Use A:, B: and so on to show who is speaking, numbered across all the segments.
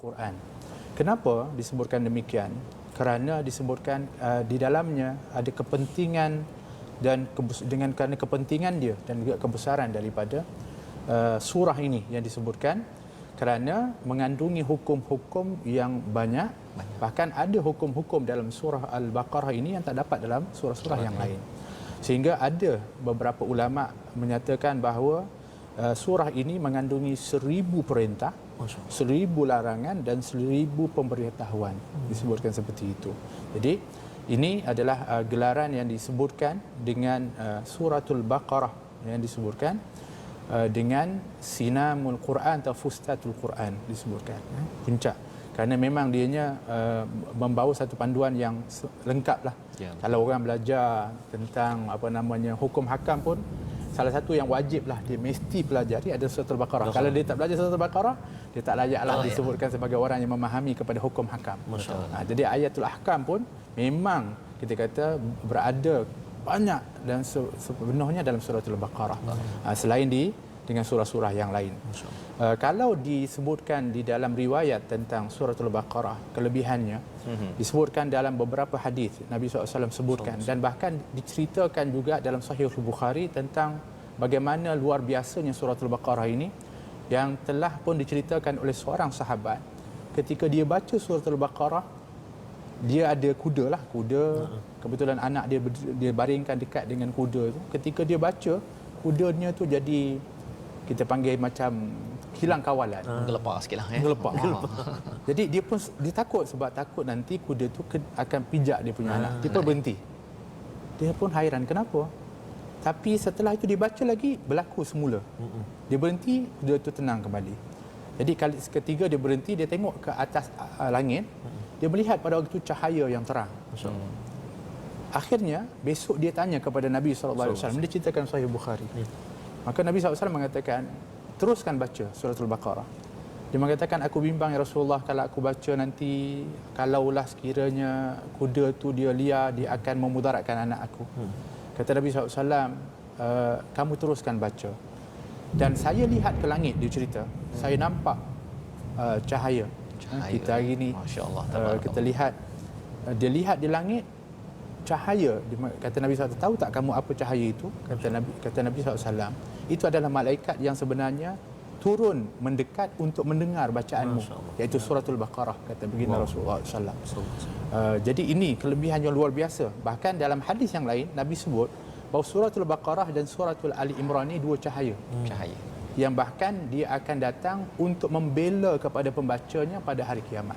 A: Quran. Kenapa disebutkan demikian? Kerana disebutkan di dalamnya ada kepentingan dan kerana kepentingan dia dan juga kebesaran daripada surah ini yang disebutkan, kerana mengandungi hukum-hukum yang banyak. Bahkan ada hukum-hukum dalam surah Al-Baqarah ini yang tak dapat dalam surah-surah yang lain. Sehingga ada beberapa ulama menyatakan bahawa surah ini mengandungi 1000 perintah, 1000 larangan dan 1000 pemberitahuan. Disebutkan seperti itu. Jadi ini adalah gelaran yang disebutkan dengan suratul Baqarah, yang disebutkan dengan sinamul Quran atau fustatul Quran disebutkan, puncak. Kerana memang dianya membawa satu panduan yang lengkap lah. Ya. Kalau orang belajar tentang hukum hakam pun, salah satu yang wajib lah dia mesti pelajari ada suratul Baqarah. Kalau dia tak belajar suratul Baqarah, dia tak layaklah disebutkan sebagai orang yang memahami kepada hukum hakam. Jadi ayatul ahkam pun memang kita kata berada banyak dan sepenuhnya dalam suratul Baqarah. Selain dengan surah-surah yang lain. Kalau disebutkan di dalam riwayat tentang suratul Baqarah, kelebihannya disebutkan dalam beberapa hadis Nabi SAW sebutkan, dan bahkan diceritakan juga dalam Sahih Bukhari tentang bagaimana luar biasanya suratul Baqarah ini, yang telah pun diceritakan oleh seorang sahabat ketika dia baca suratul Baqarah. Dia ada kuda, kebetulan anak dia baringkan dekat dengan kuda itu. Ketika dia baca, kudanya tu jadi, kita panggil macam hilang kawalan.
B: Gelepar sikitlah.
A: Gelepar. Jadi dia takut, sebab takut nanti kuda tu akan pijak dia punya anak. Dia pun berhenti. Dia pun hairan, kenapa? Tapi setelah itu dibaca lagi, berlaku semula. Dia berhenti, kuda tu tenang kembali. Jadi kali ketiga dia berhenti, dia tengok ke atas langit. Dia melihat pada waktu cahaya yang terang. Akhirnya besok dia tanya kepada Nabi SAW. Dia ceritakan Sahih Bukhari. Maka Nabi SAW mengatakan, teruskan baca suratul Baqarah. Dia mengatakan, aku bimbang ya Rasulullah, kalau aku baca nanti, kalaulah sekiranya kuda tu dia liar, dia akan memudaratkan anak aku. Kata Nabi SAW, kamu teruskan baca. Dan saya lihat ke langit, dia cerita, saya nampak cahaya. Kita hari ini kita lihat, dia lihat di langit cahaya. Kata Nabi SAW, tahu tak kamu apa cahaya itu? Kata Nabi SAW, itu adalah malaikat yang sebenarnya turun mendekat untuk mendengar bacaanmu, iaitu suratul Baqarah, kata baginda Rasulullah SAW. Jadi ini kelebihan yang luar biasa. Bahkan dalam hadis yang lain Nabi sebut bahawa suratul Baqarah dan suratul Ali Imran ini dua cahaya. Yang bahkan dia akan datang untuk membela kepada pembacanya pada hari kiamat.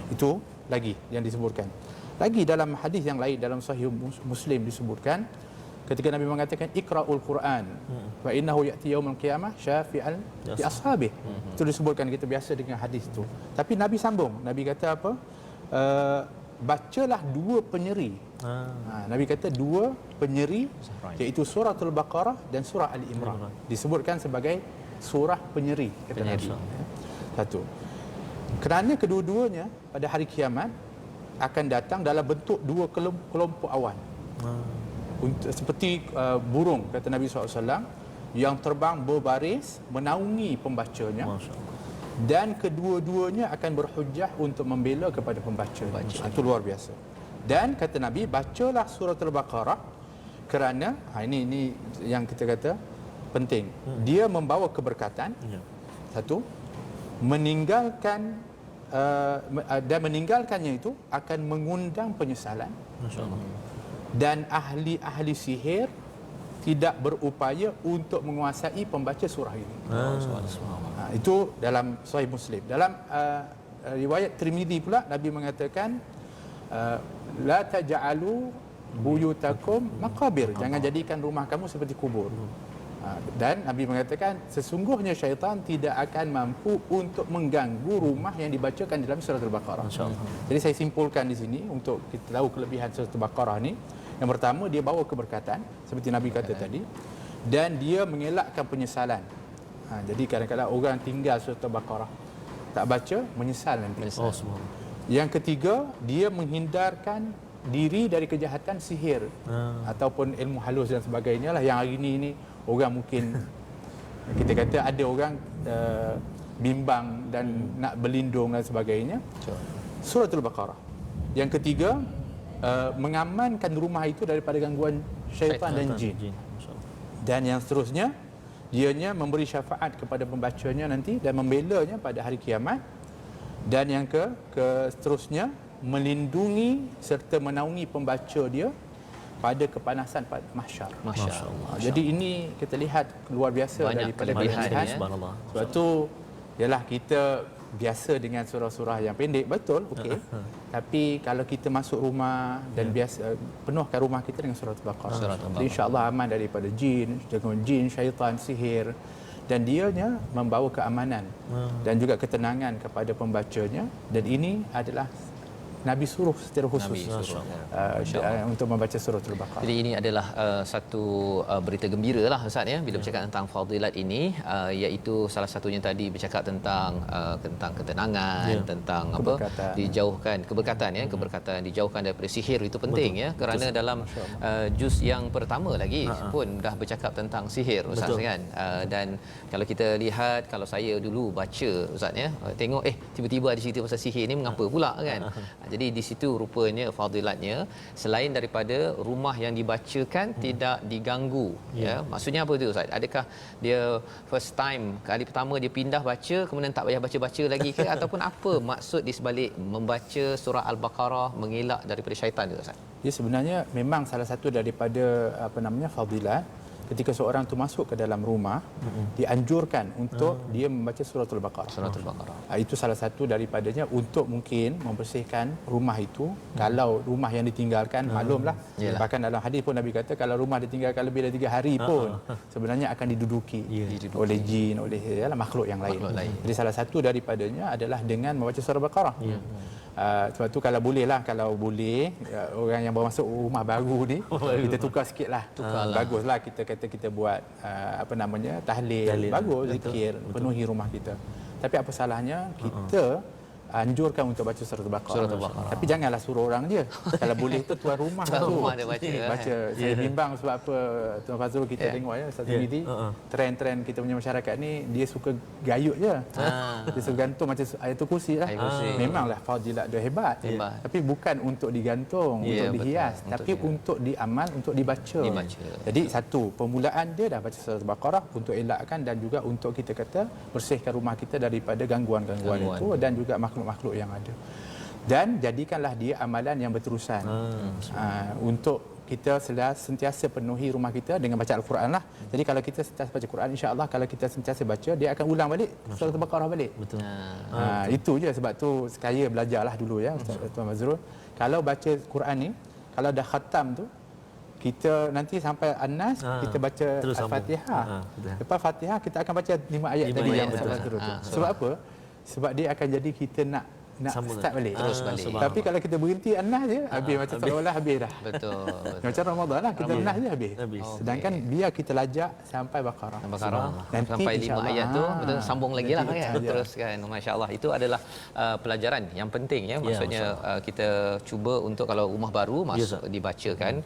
A: Itu lagi yang disebutkan. Lagi dalam hadis yang lain dalam Sahih Muslim disebutkan ketika Nabi mengatakan iqra'ul Quran fa innahu ya'ti yaumil qiyamah syafi'an li ashabih. Itu disebutkan, kita biasa dengan hadis itu. Tapi Nabi sambung. Nabi kata apa? Bacalah dua penyeri. Nabi kata dua penyeri, iaitu suratul Baqarah dan surah Ali Imran. Disebutkan sebagai surah penyeri, kata Nabi. Satu. Kerana kedua-duanya pada hari kiamat akan datang dalam bentuk dua kelompok awan. Seperti burung, kata Nabi SAW, yang terbang berbaris menaungi pembacanya. Dan kedua-duanya akan berhujah untuk membela kepada pembaca. Itu luar biasa. Dan kata Nabi, bacalah suratul Baqarah kerana ini yang kita kata penting. Dia membawa keberkatan. Satu, meninggalkan dan meninggalkannya itu akan mengundang penyesalan. Dan ahli-ahli sihir tidak berupaya untuk menguasai pembaca surah ini. Itu dalam Sahih Muslim. Dalam riwayat Tirmizi pula Nabi mengatakan, la taj'alu buyutakum maqabir, jangan jadikan rumah kamu seperti kubur. Dan Nabi mengatakan sesungguhnya syaitan tidak akan mampu untuk mengganggu rumah yang dibacakan dalam surah Al-Baqarah. Jadi saya simpulkan di sini untuk kita tahu kelebihan surah Al-Baqarah ni. Yang pertama, dia bawa keberkatan seperti Nabi kata tadi, dan dia mengelakkan penyesalan. Jadi kadang-kadang orang tinggal surah Al-Baqarah tak baca, menyesal nanti. Yang ketiga, dia menghindarkan diri dari kejahatan sihir ataupun ilmu halus dan sebagainya lah, yang hari ini orang mungkin kita kata ada orang bimbang dan nak berlindung dan sebagainya. Suratul Baqarah. Yang ketiga, mengamankan rumah itu daripada gangguan syaitan dan jin. Dan yang seterusnya, dianya memberi syafaat kepada pembacanya nanti dan membelanya pada hari kiamat. Dan yang seterusnya, melindungi serta menaungi pembaca dia pada kepanasan pada mahsyar.
B: Masya Allah.
A: Jadi ini kita lihat luar biasa
B: Banyak
A: daripada
B: kelebihan,
A: kelebihan.
B: ya.
C: Subhanallah.
A: Sebab tu ialah kita biasa dengan surah-surah yang pendek, betul, okey. Tapi kalau kita masuk rumah dan biasa penuhkan rumah kita dengan surah Al-Baqarah. Jadi insya-Allah aman daripada jin, gangguan jin, syaitan, sihir, dan dianya membawa keamanan dan juga ketenangan kepada pembacanya, dan ini adalah Nabi suruh secara khusus untuk membaca surah Al-Baqarah.
B: Jadi ini adalah satu berita gembira lah Ustaz ya, bila bercakap tentang fadilat ini, iaitu salah satunya tadi bercakap tentang ketenangan, tentang
A: keberkatan.
B: Dijauhkan keberkatan ya, keberkatan dijauhkan daripada sihir, itu penting. Betul. Ya, kerana dalam juz yang pertama lagi pun dah bercakap tentang sihir Ustaz. Betul. Kan, dan kalau kita lihat, kalau saya dulu baca Ustaz ya, tengok tiba-tiba ada cerita pasal sihir ni, mengapa pula kan. Jadi di situ rupanya fadilatnya, selain daripada rumah yang dibacakan tidak diganggu, ya. Maksudnya apa tu Ustaz? Adakah dia first time, kali pertama dia pindah baca, kemudian tak payah baca-baca lagi ke ataupun apa maksud di sebalik membaca surah Al-Baqarah mengelak daripada syaitan tu Ustaz?
A: Ya, sebenarnya memang salah satu daripada fadilat ketika seorang tu masuk ke dalam rumah, dianjurkan untuk dia membaca suratul Baqarah.
B: Suratul Baqarah.
A: Itu salah satu daripadanya untuk mungkin membersihkan rumah itu. Kalau rumah yang ditinggalkan, maklumlah. Bahkan dalam hadis pun Nabi kata kalau rumah ditinggalkan lebih dari 3 hari pun sebenarnya akan diduduki oleh jin, oleh makhluk yang lain. Jadi salah satu daripadanya adalah dengan membaca surah Baqarah. Sebab tu kalau boleh orang yang baru masuk rumah baru ni, kita tukar sikitlah. Baguslah kita kata kita buat tahlil, bagus, zikir, penuhi rumah kita. Tapi apa salahnya kita anjurkan untuk baca surah Al-Baqarah. Tapi janganlah suruh orang dia. Kalau boleh tu tuan rumah
B: dia baca.
A: Saya bimbang sebab apa Tuan Fazrul, kita tengok ya Ustaz Tirmizi, trend-trend kita punya masyarakat ni dia suka gayut je. Dia suka gantung macam ayatul kursi lah. Memanglah fadilat dia hebat. Tapi bukan untuk digantung, untuk dihias, tapi untuk diamal, untuk dibaca. Jadi satu, permulaan dia dah baca surah Al-Baqarah untuk elakkan dan juga untuk kita kata bersihkan rumah kita daripada gangguan-gangguan itu dan juga makhluk yang ada. Dan jadikanlah dia amalan yang berterusan. Untuk kita sentiasa penuhi rumah kita dengan baca Al-Quran lah. Jadi kalau kita sentiasa baca Quran, insya-Allah kalau kita sentiasa baca, dia akan ulang balik surah Al-Baqarah balik.
C: Betul.
A: Itu je, sebab tu saya belajarlah dulu ya Tuan Mazrul. Kalau baca Quran ni, kalau dah khatam tu, kita nanti sampai An-Nas, kita baca Al-Fatihah. Lepas Fatihah kita akan baca 5 ayat tadi yang Ustaz Mazrul tu. Sebab apa? Sebab dia akan jadi kita nak start balik.
B: Terus balik.
A: Tapi kalau kita berhenti An-Nas je, habis macam seolah habis dah.
B: Betul.
A: Macam Ramadan lah, kita An-Nas je habis. Sedangkan biar kita lajak sampai Baqarah.
B: Nanti sampai 5 ayat tu betul, sambung lagi lah kan. Teruskan. Masya-Allah, itu adalah pelajaran yang penting ya. Maksudnya kita cuba untuk kalau rumah baru masuk dibacakan,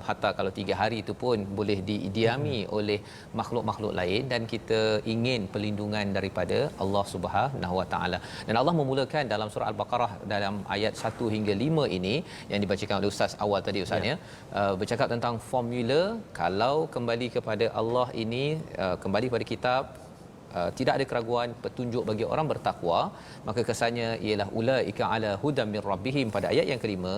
B: hatta kalau 3 hari itu pun boleh didiami oleh makhluk-makhluk lain, dan kita ingin perlindungan daripada Allah Subhanahu Wa Taala. Dan Allah memulakan dalam surah Al-Baqarah dalam ayat 1 hingga 5 ini yang dibacakan oleh Ustaz awal tadi Ustaz ya, bercakap tentang formula kalau kembali kepada Allah ini, kembali kepada kitab, tidak ada keraguan petunjuk bagi orang bertakwa, maka kesannya ialah ulaika ala hudam min rabbihim. Pada ayat yang kelima,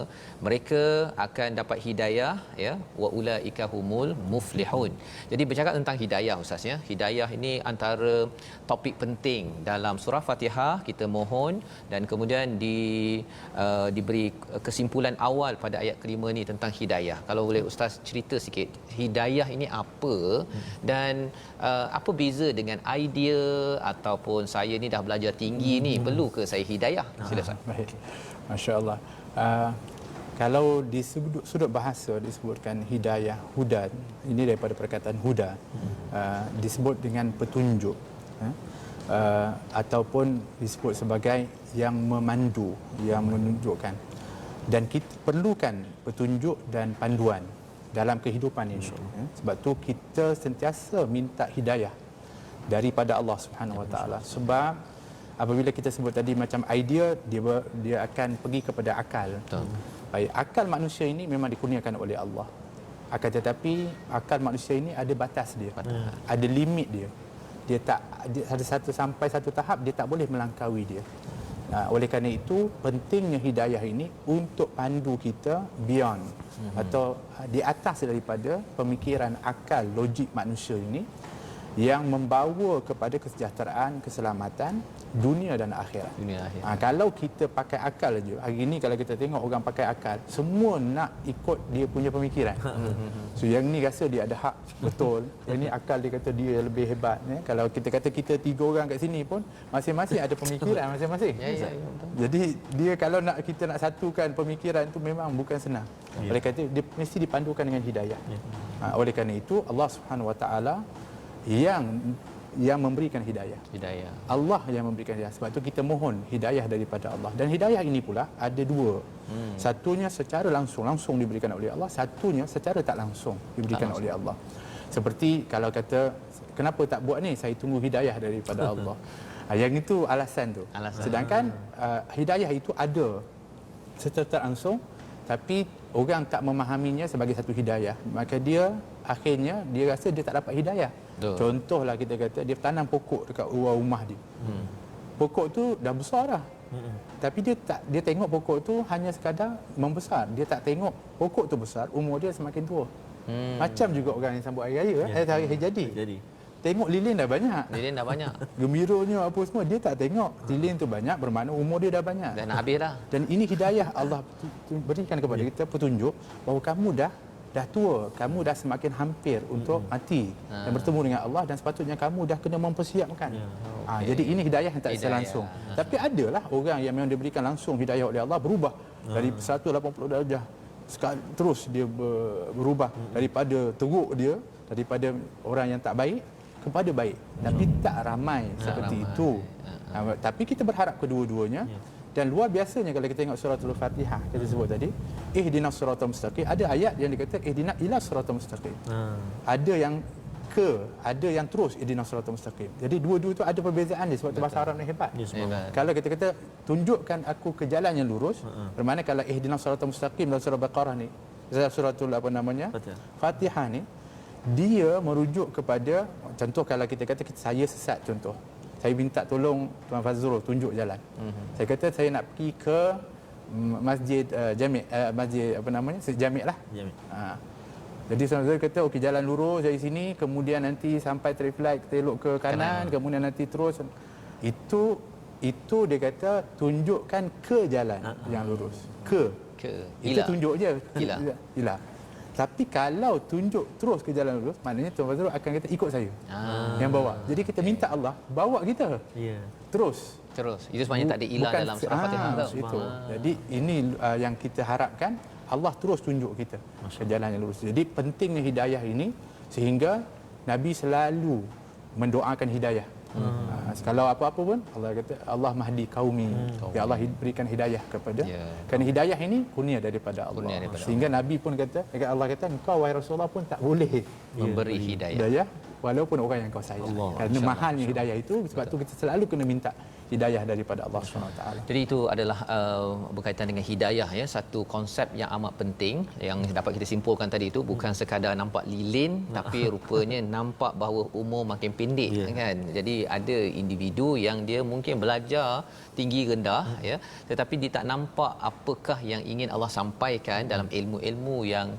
B: mereka akan dapat hidayah ya, wa ulaika humul muflihun. Jadi bercakap tentang hidayah Ustaz ya. Hidayah ini antara topik penting dalam surah Fatihah. Kita mohon dan kemudian diberi kesimpulan awal pada ayat kelima ni tentang hidayah. Kalau boleh Ustaz cerita sikit, hidayah ini apa dan apa beza dengan idea ataupun saya ni dah belajar tinggi ni, perlu ke saya hidayah? Sila Ustaz.
A: Baik. Masya-Allah. Kalau di sudut bahasa disebutkan hidayah, hudan, ini daripada perkataan huda, disebut dengan petunjuk, ataupun disebut sebagai yang memandu, yang menunjukkan. Dan kita perlukan petunjuk dan panduan dalam kehidupan ini. Sebab tu kita sentiasa minta hidayah daripada Allah Subhanahu Wa Taala. Sebab apabila kita sebut tadi macam idea, dia akan pergi kepada akal.
B: Betul.
A: Baik, akal manusia ini memang dikurniakan oleh Allah. Akan tetapi akal manusia ini ada batas dia. Ada limit dia. Ada sampai satu tahap dia tak boleh melangkaui dia. Oleh kerana itu pentingnya hidayah ini untuk pandu kita beyond atau di atas daripada pemikiran akal logik manusia ini yang membawa kepada kesejahteraan, keselamatan dunia dan akhirat. Kalau kita pakai akal saja, hari ini kalau kita tengok orang pakai akal, semua nak ikut dia punya pemikiran. So yang ni rasa dia ada hak betul, yang ni akal dia kata dia lebih hebat. Kalau kita kata kita 3 orang kat sini pun masing-masing ada pemikiran masing-masing. Jadi dia kalau kita nak satukan pemikiran tu memang bukan senang. Oleh kerana dia mesti dipandukan dengan hidayah. Oleh kerana itu Allah Subhanahu Wa Taala yang memberikan hidayah. Allah yang memberikan hidayah. Sebab tu kita mohon hidayah daripada Allah. Dan hidayah ini pula ada 2. Satunya secara langsung diberikan oleh Allah, satunya secara tak langsung diberikan oleh Allah. Seperti kalau kata kenapa tak buat ni, saya tunggu hidayah daripada Allah. Yang itu alasan tu. Sedangkan hidayah itu ada secara tak langsung, tapi orang tak memahaminya sebagai satu hidayah. Maka dia akhirnya dia rasa dia tak dapat hidayah. Contohlah kita kata dia tanam pokok dekat luar rumah dia. Pokok tu dah besar dah. Tapi dia tengok pokok tu hanya sekadar membesar. Dia tak tengok pokok tu besar, umur dia semakin tua. Macam juga orang yang sambut hari raya, hari jadi. Tengok lilin dah banyak. Gembiranya apa semua, dia tak tengok lilin tu banyak bermakna umur dia dah banyak.
B: Dan habis dah.
A: Dan ini hidayah Allah berikan kepada kita, petunjuk bahawa kamu dah tua, kamu dah semakin hampir untuk mati dan bertemu dengan Allah, dan sepatutnya kamu dah kena mempersiapkan. Jadi ini hidayah yang tak secara langsung. Tapi adalah orang yang memang diberikan langsung hidayah oleh Allah, berubah dari 180 darjah terus dia berubah daripada teruk dia, daripada orang yang tak baik kepada baik. Tapi tak ramai seperti itu. Tapi kita berharap kedua-duanya. Dan luar biasanya kalau kita tengok surah Al-Fatihah, kita sebut tadi, ihdinas siratal mustaqim, ada ayat yang dikata ihdina ila siratal mustaqim. Ada yang ada yang terus ihdinas siratal mustaqim. Jadi dua-dua itu ada perbezaan dia, sebab tu bahasa Arab ni hebat. Kalau kita kata tunjukkan aku ke jalan yang lurus, bermakna kalau ihdinas siratal mustaqim dalam surah Baqarah ni, suratul Fatihah ni, dia merujuk kepada contoh kalau kita kata saya sesat, contoh saya minta tolong Tuan Fazrul tunjuk jalan. Saya kata saya nak pergi ke masjid masjid Jami' lah. Jadi Tuan Fazrul kata okey, jalan lurus dari sini, kemudian nanti sampai traffic light telok ke kanan, kemudian nanti terus itu dia kata tunjukkan ke jalan yang lurus. Itu tunjuk je. Ila. Tapi kalau tunjuk terus ke jalan lurus, maknanya Tuan Fazrul akan kata ikut saya. Yang bawa. Jadi kita minta Allah bawa kita. Terus. Itu sebenarnya tak ada ilah dalam surah Fatihah tu. Jadi ini yang kita harapkan, Allah terus tunjuk kita ke jalan yang lurus. Jadi pentingnya hidayah ini sehingga Nabi selalu mendoakan hidayah. Kalau apa-apa pun Allah kata Allah mahdi qaumi. Ya Allah berikan hidayah kepada. Kerana hidayah ini kurnia daripada Allah. Sehingga Nabi pun kata, Allah kata engkau wahai Rasulullah pun tak boleh
B: memberi hidayah
A: walaupun orang yang kau sayang. Kerana mahalnya hidayah itu, sebab tu kita selalu kena minta hidayah daripada Allah SWT.
B: Jadi itu adalah berkaitan dengan hidayah, ya, satu konsep yang amat penting yang dapat kita simpulkan tadi itu bukan sekadar nampak lilin tapi rupanya nampak bahawa umur makin pendek, kan. Jadi ada individu yang dia mungkin belajar tinggi rendah, ya, tetapi dia tak nampak apakah yang ingin Allah sampaikan dalam ilmu-ilmu yang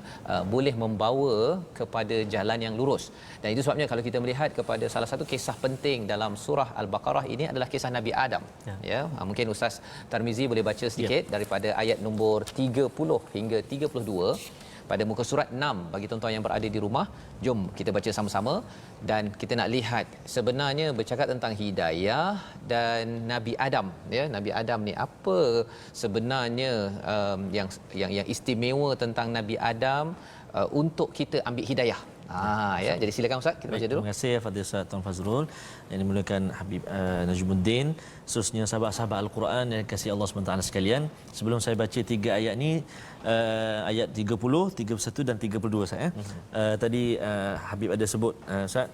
B: boleh membawa kepada jalan yang lurus. Dan itu sebabnya kalau kita melihat kepada salah satu kisah penting dalam surah Al-Baqarah ini adalah kisah Nabi Adam. Mungkin Ustaz Tarmizi boleh baca sedikit daripada ayat nombor 30 hingga 32 pada muka surat 6 bagi tuan-tuan yang berada di rumah. Jom kita baca sama-sama dan kita nak lihat sebenarnya bercakap tentang hidayah dan Nabi Adam, ya. Nabi Adam ni apa sebenarnya yang istimewa tentang Nabi Adam untuk kita ambil hidayah. Ya, jadi silakan Ustaz, kita baca dulu.
C: Terima kasih Fadil Ustaz Tuan Fazrul yang dimuliakan Habib Najmuddin, khususnya sahabat-sahabat Al-Quran yang kasih Allah SWT sekalian. Sebelum saya baca 3 ayat ni, ayat 30, 31 dan 32 Ustaz, Tadi Habib ada sebut Ustaz,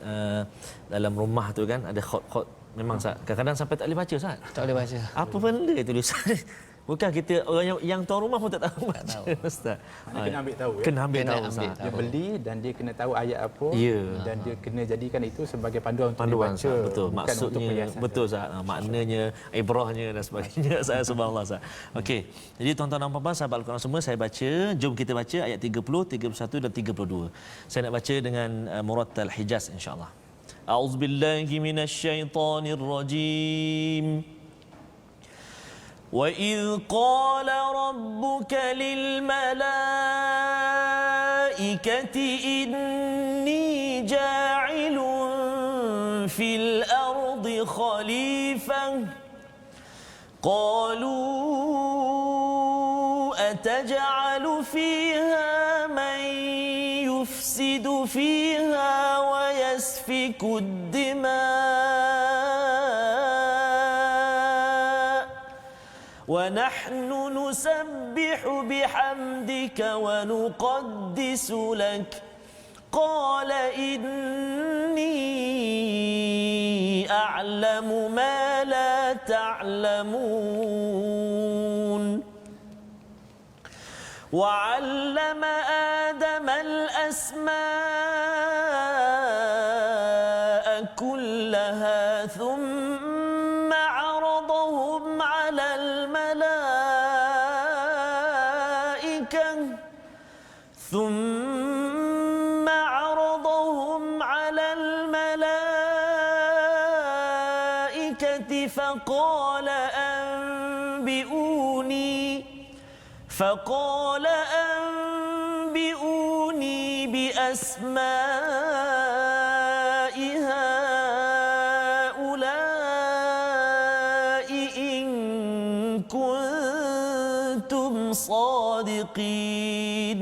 C: dalam rumah tu kan ada khot-khot Memang Ustaz, kadang-kadang sampai tak boleh baca Ustaz.
B: Tak boleh baca.
C: Apa benda tulisan? Bukan kita orang yang tuan rumah pun tak tahu baca Ustaz.
A: Mana kena ambil tahu ya.
C: Kena ambil
B: Kena
C: tahu
B: ambil
C: Ustaz.
B: tahu.
A: Dia beli dan dia kena tahu ayat apa
C: Ya.
A: dan dia kena jadikan itu sebagai panduan untuk
C: Panduan
A: dibaca,
C: Ustaz. Betul.
A: bukan untuk
C: Maksudnya
A: perhiasan.
C: betul Ustaz. Maknanya, ibrahnya dan sebagainya. Saya subhanallah Ustaz. Okey. Jadi tuan-tuan dan puan-puan sahabat Al-Quran semua, saya baca. Jom kita baca ayat 30, 31 dan 32. Saya nak baca dengan Murattal Hijaz insya-Allah. A'udzubillahi minasyaitonirrajim. وَإِذْ قَالَ رَبُّكَ لِلْمَلَائِكَةِ إِنِّي جَاعِلٌ فِي الْأَرْضِ خَلِيفَةً قَالُوا أَتَجْعَلُ فِيهَا مَن يُفْسِدُ فِيهَا وَيَسْفِكُ الدِّمَاءَ وَنَحْنُ نُسَبِّحُ بِحَمْدِكَ وَنُقَدِّسُ لَكَ قَالَ إِنِّي أَعْلَمُ مَا لَا تَعْلَمُونَ وَعَلَّمَ آدَمَ الْأَسْمَاءَ كُلَّهَا ثُمَّ عَرَضَهُمْ عَلَى الملائكة فقال أنبئوني بأسماء هؤلاء إن كنتم صادقين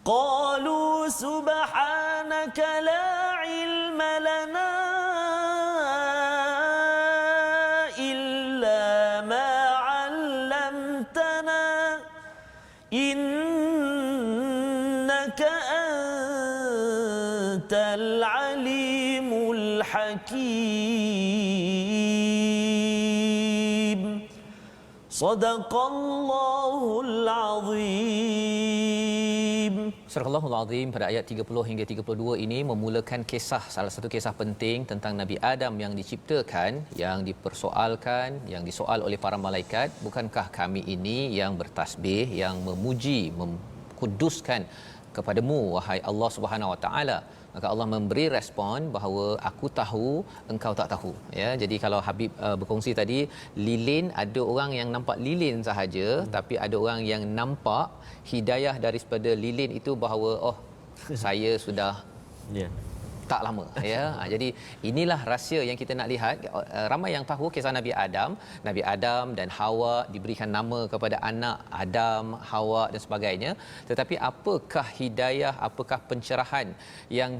C: قالوا سبحانك لا علم لنا إلا ما علمتنا إنك أنت العليم الحكيم صدق الله العظيم.
B: Surah Al-Allahul Azim pada ayat 30 hingga 32 ini memulakan kisah, salah satu kisah penting tentang Nabi Adam yang diciptakan, yang dipersoalkan, yang disoal oleh para malaikat, bukankah kami ini yang bertasbih, yang memuji, mengkuduskan kepadamu wahai Allah Subhanahu Wa Taala? Maka Allah memberi respon bahawa aku tahu, engkau tak tahu. Ya, jadi kalau Habib berkongsi tadi, lilin, ada orang yang nampak lilin sahaja, tapi ada orang yang nampak hidayah daripada lilin itu bahawa oh, saya sudah tak lama, ya. Jadi inilah rahsia yang kita nak lihat. Ramai yang tahu kisah Nabi Adam dan Hawa, diberikan nama kepada anak Adam, Hawa dan sebagainya. Tetapi apakah hidayah, apakah pencerahan yang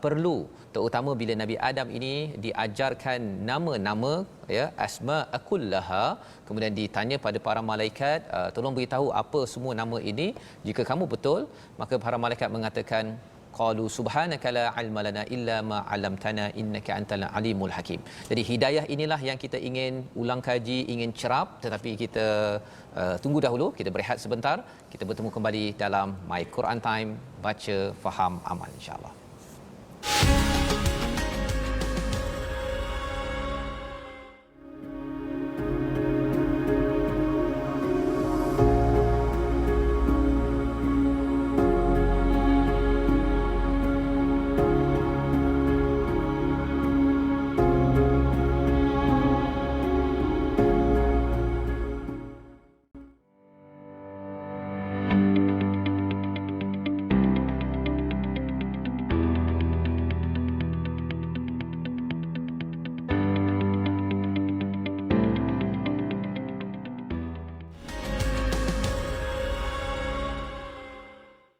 B: perlu, terutama bila Nabi Adam ini diajarkan nama-nama, ya, asma'akullaha, kemudian ditanya pada para malaikat, tolong beritahu apa semua nama ini. Jika kamu betul, maka para malaikat mengatakan qalu subhanaka la ilma lana illa ma 'allamtana innaka antal alimul hakim. Jadi hidayah inilah yang kita ingin ulang kaji, ingin cerap, tetapi kita tunggu dahulu, kita berehat sebentar. Kita bertemu kembali dalam My Quran Time, baca, faham, amal, insya-Allah.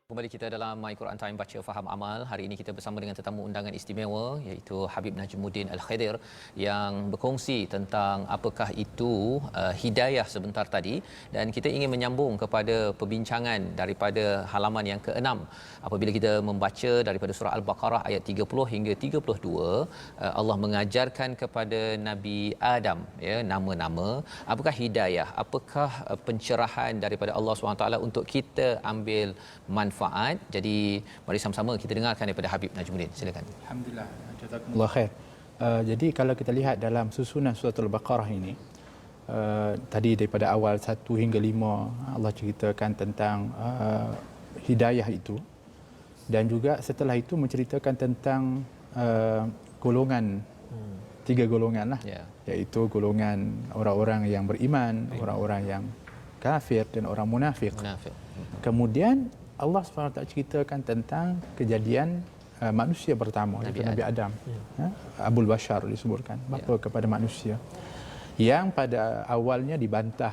B: Kembali kita dalam My Quran Time baca faham amal. Hari ini kita bersama dengan tetamu undangan istimewa iaitu Habib Najmuddin Al-Khadir yang berkongsi tentang apakah itu hidayah sebentar tadi, dan kita ingin menyambung kepada perbincangan daripada halaman yang ke-6 apabila kita membaca daripada surah Al-Baqarah ayat 30 hingga 32. Allah mengajarkan kepada Nabi Adam ya nama-nama. Apakah hidayah? Apakah pencerahan daripada Allah SWT untuk kita ambil manfaat? Jadi mari sama-sama kita dengarkan daripada Habib Najmuddin. Silakan.
A: Alhamdulillah. Jazakumullah khair. Jadi kalau kita lihat dalam susunan surah Al-Baqarah ini, tadi daripada awal 1 hingga 5 Allah ceritakan tentang hidayah itu, dan juga setelah itu menceritakan tentang golongan, 3 golongan lah, iaitu golongan orang-orang yang beriman, orang-orang yang kafir dan orang munafik. Kemudian Allah SWT ceritakan tentang kejadian manusia pertama, iaitu Nabi Adam. Abul Bashar disebutkan, bapa kepada manusia, yang pada awalnya dibantah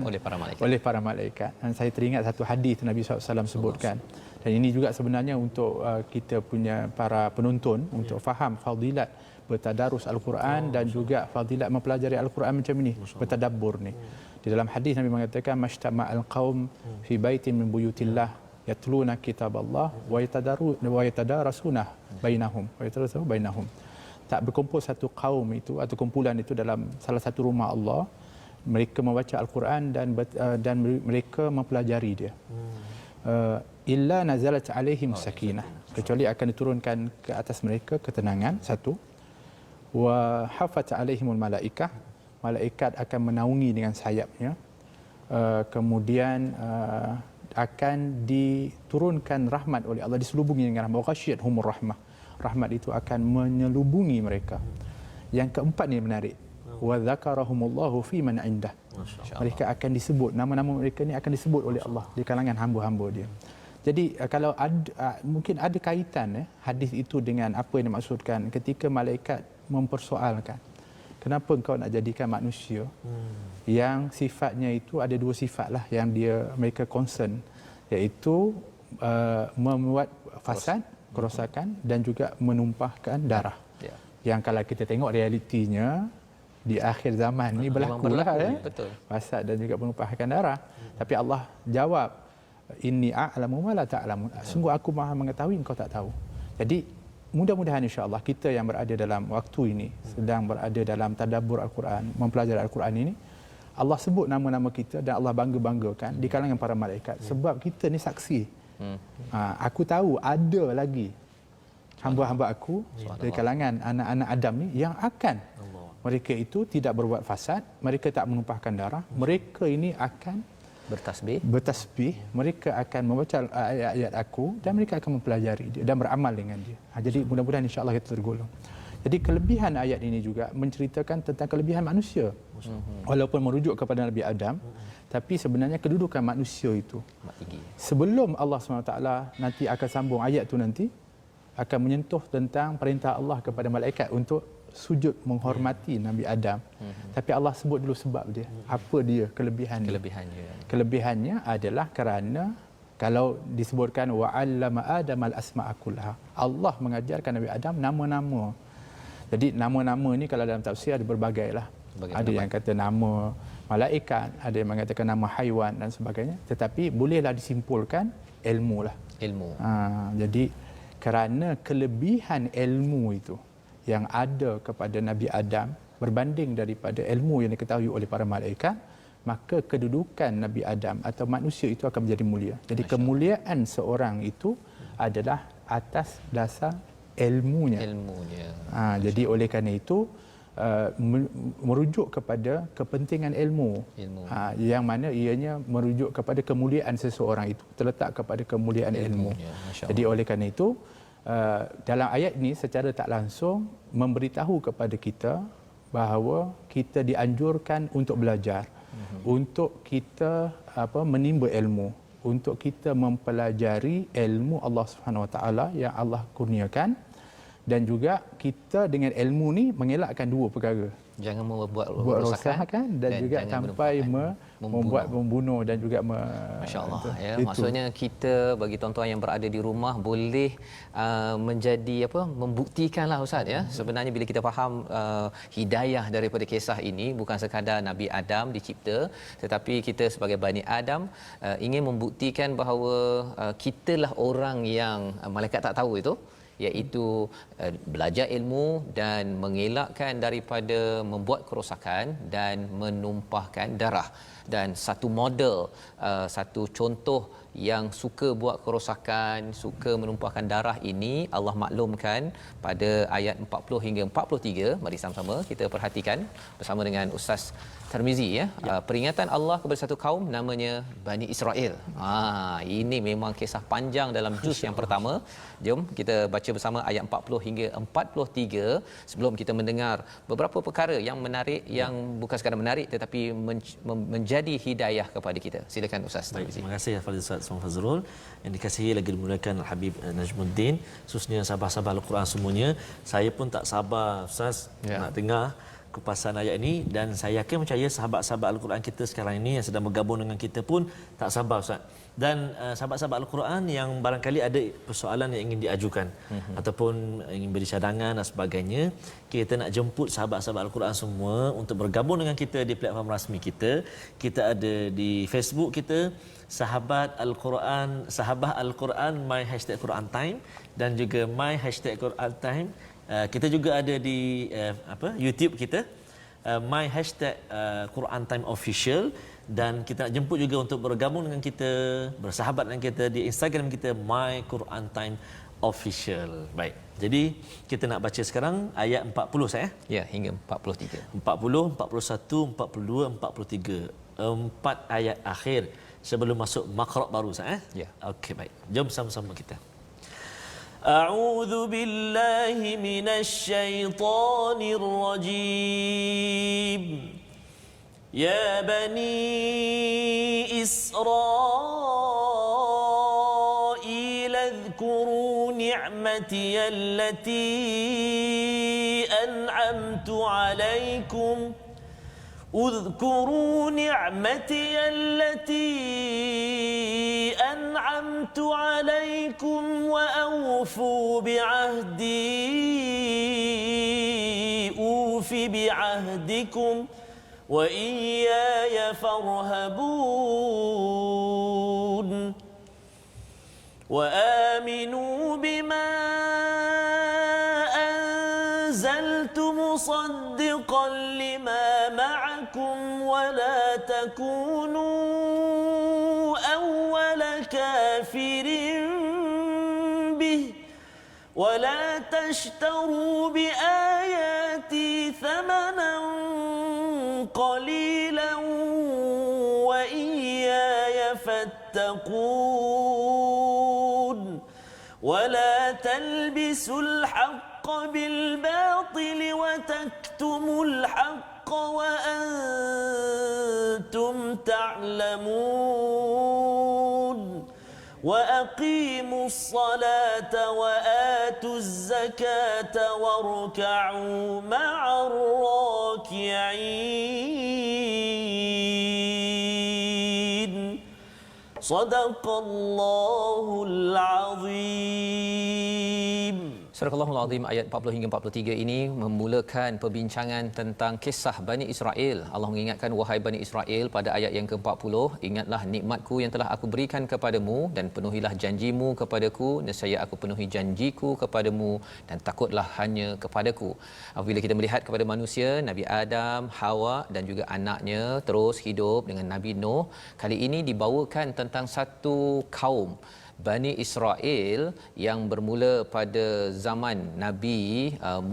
A: oleh para malaikat. Dan saya teringat satu hadis Nabi SAW sebutkan, dan ini juga sebenarnya untuk kita punya para penonton untuk faham fadilat bertadarus Al-Quran dan juga fadilat mempelajari Al-Quran macam ini, bertadabbur ni. Di dalam hadis Nabi mengatakan mastama'al qaum fi baitin min buyutillah yatluna kitaballah wa yatadarasuna bainahum. Tak berkumpul satu kaum itu atau kumpulan itu dalam salah satu rumah Allah, mereka membaca Al-Quran dan mereka mempelajari dia. Illa nazalat alaihim sakinah, kecuali akan diturunkan ke atas mereka ketenangan, satu. Wa hafat alaihimul malaikah, malaikat akan menaungi dengan sayapnya. Kemudian akan diturunkan rahmat oleh Allah, diselubungi dengan rahmat. Ghashiyatuhumur rahmah, rahmat itu akan menyelubungi mereka. Yang keempat ni menarik, wa dzakarahumullahu fi man indah, mereka akan disebut, nama-nama mereka ni akan disebut oleh Allah di kalangan hamba-hamba dia. Jadi kalau mungkin ada kaitan hadis itu dengan apa yang dimaksudkan ketika malaikat mempersoalkan, kenapa engkau nak jadikan manusia yang sifatnya itu ada 2 sifat lah yang mereka concern, iaitu membuat fasad, kerosakan, dan juga menumpahkan darah. Yang kalau kita tengok realitinya di akhir zaman ni berlaku lah fasad dan juga menumpahkan darah. Tapi Allah jawab, inni a'lamu ma la ta'lamun, sungguh aku Maha mengetahui engkau tak tahu. Jadi mudah-mudahan insya-Allah kita yang berada dalam waktu ini, sedang berada dalam tadabbur Al-Quran, mempelajari Al-Quran ini, Allah sebut nama-nama kita dan Allah bangga-banggakan di kalangan para malaikat, sebab kita ni saksi. Aku tahu ada lagi hamba-hamba aku dari kalangan anak-anak Adam ni yang akan mereka itu tidak berbuat fasad, mereka tak menumpahkan darah, mereka ini akan bertasbih, mereka akan membaca ayat-ayat aku dan mereka akan mempelajari dia dan beramal dengan dia. Jadi mudah-mudahan insya-Allah kita tergolong. Jadi kelebihan ayat ini juga menceritakan tentang kelebihan manusia. Walaupun merujuk kepada Nabi Adam, tapi sebenarnya kedudukan manusia itu sebelum Allah SWT nanti akan sambung ayat tu, nanti akan menyentuh tentang perintah Allah kepada malaikat untuk sujud menghormati Nabi Adam. Tapi Allah sebut dulu sebab dia. Apa dia kelebihannya adalah kerana kalau disebutkan wa 'allama Adam al-asma'a kullaha, Allah mengajarkan Nabi Adam nama-nama. Jadi nama-nama ni kalau dalam tafsir ada berbagai lah. Ada yang kata nama malaikat, ada yang mengatakan nama haiwan dan sebagainya, tetapi bolehlah disimpulkan ilmu lah. Jadi kerana kelebihan ilmu itu yang ada kepada Nabi Adam berbanding daripada ilmu yang diketahui oleh para malaikat, maka kedudukan Nabi Adam atau manusia itu akan menjadi mulia. Jadi kemuliaan seorang itu adalah atas dasar ilmunya. Jadi oleh kerana itu merujuk kepada kepentingan ilmu. Yang mana ianya merujuk kepada kemuliaan seseorang itu terletak kepada kemuliaan ilmu. Jadi oleh kerana itu dalam ayat ini secara tak langsung memberitahu kepada kita bahawa kita dianjurkan untuk belajar, untuk kita menimba ilmu, untuk kita mempelajari ilmu Allah Subhanahu Wa Taala yang Allah kurniakan, dan juga kita dengan ilmu ni mengelakkan 2 perkara.
B: jangan membuat
A: buat rosakan dan juga sampai membunuh dan juga
B: Masya-Allah ya. Maksudnya kita bagi tuan-tuan yang berada di rumah boleh menjadi membuktikanlah Ustaz ya. Sebenarnya bila kita faham hidayah daripada kisah ini bukan sekadar Nabi Adam dicipta, tetapi kita sebagai Bani Adam ingin membuktikan bahawa kitalah orang yang malaikat tak tahu itu, iaitu belajar ilmu dan mengelakkan daripada membuat kerosakan dan menumpahkan darah. Dan satu model, satu contoh yang suka buat kerosakan, suka menumpahkan darah ini Allah maklumkan pada ayat 40 hingga 43. Mari sama-sama kita perhatikan bersama dengan Ustaz Tarmizi ya. Peringatan Allah kepada satu kaum namanya Bani Israel. Ini memang kisah panjang dalam juz yang pertama. Jom kita baca bersama ayat 40 hingga 43 sebelum kita mendengar beberapa perkara yang menarik, yang bukan sekadar menarik tetapi menjadi hidayah kepada kita. Silakan Ustaz Tarmizi.
C: Terima kasih Fadil Ustaz Fazrul yang dikasihi lagi dimuliakan Habib Najmuddin, khususnya sahabat-sahabat Al-Quran semuanya. Saya pun tak sabar Ustaz nak dengar kupasan ayat ini, dan saya yakin percaya sahabat-sahabat Al-Quran kita sekarang ini yang sedang bergabung dengan kita pun tak sabar Ustaz. Dan sahabat-sahabat Al-Quran yang barangkali ada persoalan yang ingin diajukan ataupun ingin beri cadangan dan sebagainya, kita nak jemput sahabat-sahabat Al-Quran semua untuk bergabung dengan kita di platform rasmi kita. Kita ada di Facebook kita Sahabat Al-Quran, Sahabah Al-Quran My Hashtag Quran Time, dan juga My Hashtag Quran Time. Kita juga ada di YouTube kita My Hashtag Quran Time Official, dan kita nak jemput juga untuk bergabung dengan kita, bersahabat dengan kita di Instagram kita My Quran Time Official. Baik, jadi kita nak baca sekarang ayat 40 saya.
B: Ya, hingga 43.
C: 40, 41, 42, 43. 4 ayat akhir sebelum masuk maqra' baru saya.
B: Ya.
C: Okey, baik. Jom sama-sama kita. A'udzu billahi minasyaitonir rajim. Ya bani Israil اذكروا نعمتي التي أنعمت عليكم اذكروا نعمتي التي أنعمت عليكم وأوفوا بعهدي أوف بعهدكم وإياي فارهبون وآمنوا بما أنزلت مصدقا لما معكم ولا تكونوا أول كافر به ولا تشتروا بآياتي ثمنا قليلا وإياي فاتقون ولا تلبسوا الحق بالباطل وتكتموا الحق وأنتم تعلمون وأقيموا الصلاة وآتوا الزكاة واركعوا مع الراكعين صدق الله العظيم.
B: Surah Al-Azim ayat 40 hingga 43 ini memulakan perbincangan tentang kisah Bani Israel. Allah mengingatkan, wahai Bani Israel, pada ayat yang ke-40, ingatlah nikmatku yang telah aku berikan kepadamu dan penuhilah janjimu kepadaku, nescaya aku penuhi janjiku kepadamu dan takutlah hanya kepadaku. Apabila kita melihat kepada manusia, Nabi Adam, Hawa dan juga anaknya terus hidup dengan Nabi Nuh, kali ini dibawakan tentang satu kaum Bani Israel yang bermula pada zaman Nabi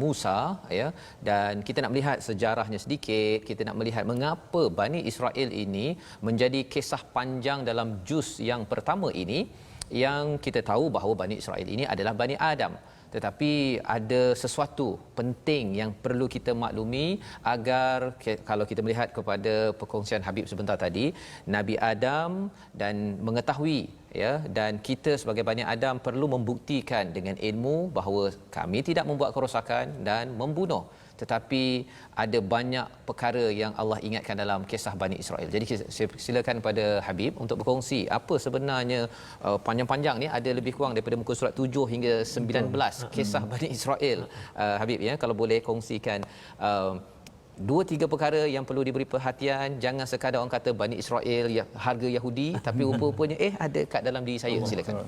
B: Musa ya, dan kita nak melihat sejarahnya sedikit. Kita nak melihat mengapa Bani Israel ini menjadi kisah panjang dalam juz yang pertama ini, yang kita tahu bahawa Bani Israel ini adalah Bani Adam. Tetapi ada sesuatu penting yang perlu kita maklumi agar kalau kita melihat kepada perkongsian Habib sebentar tadi, Nabi Adam dan mengetahui ya, dan kita sebagai Bani Adam perlu membuktikan dengan ilmu bahawa kami tidak membuat kerosakan dan membunuh, tetapi ada banyak perkara yang Allah ingatkan dalam kisah Bani Israel. Jadi saya silakan pada Habib untuk berkongsi apa sebenarnya panjang-panjang ni, ada lebih kurang daripada muka surat 7 hingga 19 kisah Bani Israel. Habib, ya, kalau boleh kongsikan 2-3 perkara yang perlu diberi perhatian. Jangan sekadar orang kata Bani Israel harga Yahudi, tapi rupa-rupanya ada kat dalam diri saya. Silakan.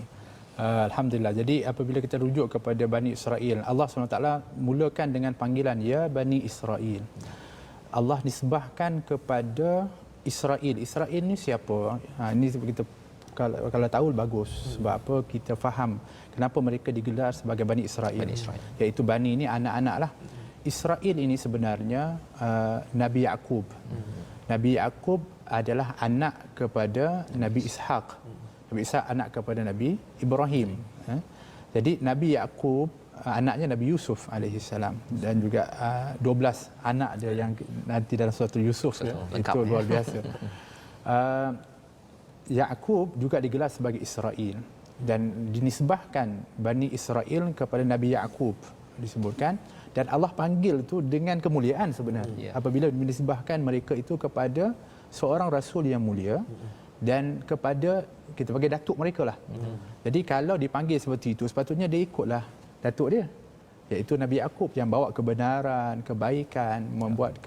A: Alhamdulillah. Jadi apabila kita rujuk kepada Bani Israel, Allah SWT mulakan dengan panggilan ya Bani Israel. Allah nisbahkan kepada Israel. Israel ni siapa? Ini kita kalau tahu bagus. Sebab apa? Kita faham kenapa mereka digelar sebagai Bani Israel.
B: Bani Israel.
A: Iaitu Bani ini anak-anak lah. Israel ini sebenarnya Nabi Yaqub. Nabi Yaqub adalah anak kepada Nabi Ishaq. Nabi Ishaq anak kepada Nabi Ibrahim. Jadi Nabi Yaqub anaknya Nabi Yusuf alaihissalam, dan juga 12 anak dia yang nanti dalam surah Yusuf. Itu luar biasa. Yaqub juga digelar sebagai Israel dan dinisbahkan Bani Israel kepada Nabi Yaqub disebutkan, dan Allah panggil tu dengan kemuliaan sebenarnya. Apabila dinisbahkan mereka itu kepada seorang rasul yang mulia dan kepada, kita panggil datuk mereka lah. Jadi kalau dipanggil seperti itu, sepatutnya dia ikutlah datuk dia, iaitu Nabi Yaqub yang bawa kebenaran, kebaikan, membuat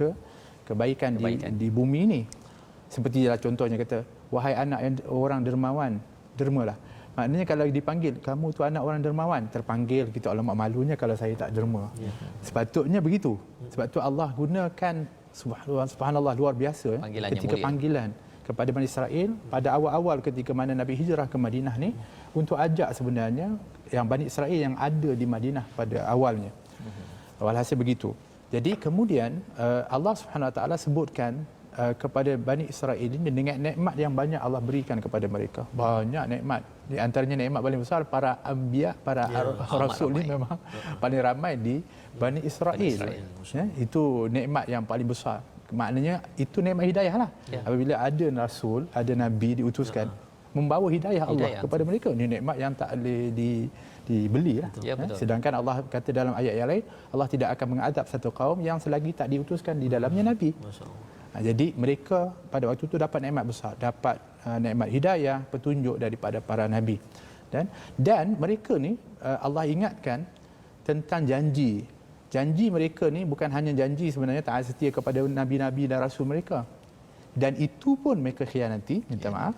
A: kebaikan di bumi ini. Seperti lah contohnya kata, wahai anak yang orang dermawan, dermalah. Maknanya kalau dipanggil, kamu tu anak orang dermawan, terpanggil, kita alamak malunya kalau saya tak derma. Sepatutnya begitu. Sebab tu Allah gunakan subhanallah luar biasa ketika panggilan kepada Bani Israel pada awal-awal ketika mana Nabi hijrah ke Madinah ni, untuk ajak sebenarnya yang Bani Israel yang ada di Madinah pada awalnya. Walhasil begitu. Jadi kemudian Allah Subhanahu Wa Taala sebutkan kepada Bani Israel ini dengan nikmat yang banyak Allah berikan kepada mereka. Banyak nikmat. Di antaranya nikmat paling besar, para anbiya, para rasul ini memang paling ramai di Bani Israel. Ya, itu nikmat yang paling besar. Maknanya itu nikmat hidayah lah. Apabila ada rasul, ada nabi diutuskan membawa hidayah Allah kepada mereka, ini nikmat yang tak boleh dibeli lah. Sedangkan Allah kata dalam ayat yang lain, Allah tidak akan mengadab satu kaum yang selagi tak diutuskan di dalamnya nabi. Jadi mereka pada waktu itu dapat nikmat besar, dapat nikmat hidayah, petunjuk daripada para nabi. Dan mereka ni Allah ingatkan tentang janji. Janji mereka ni bukan hanya janji sebenarnya taat setia kepada nabi-nabi dan rasul mereka. Dan itu pun mereka khianati, minta maaf.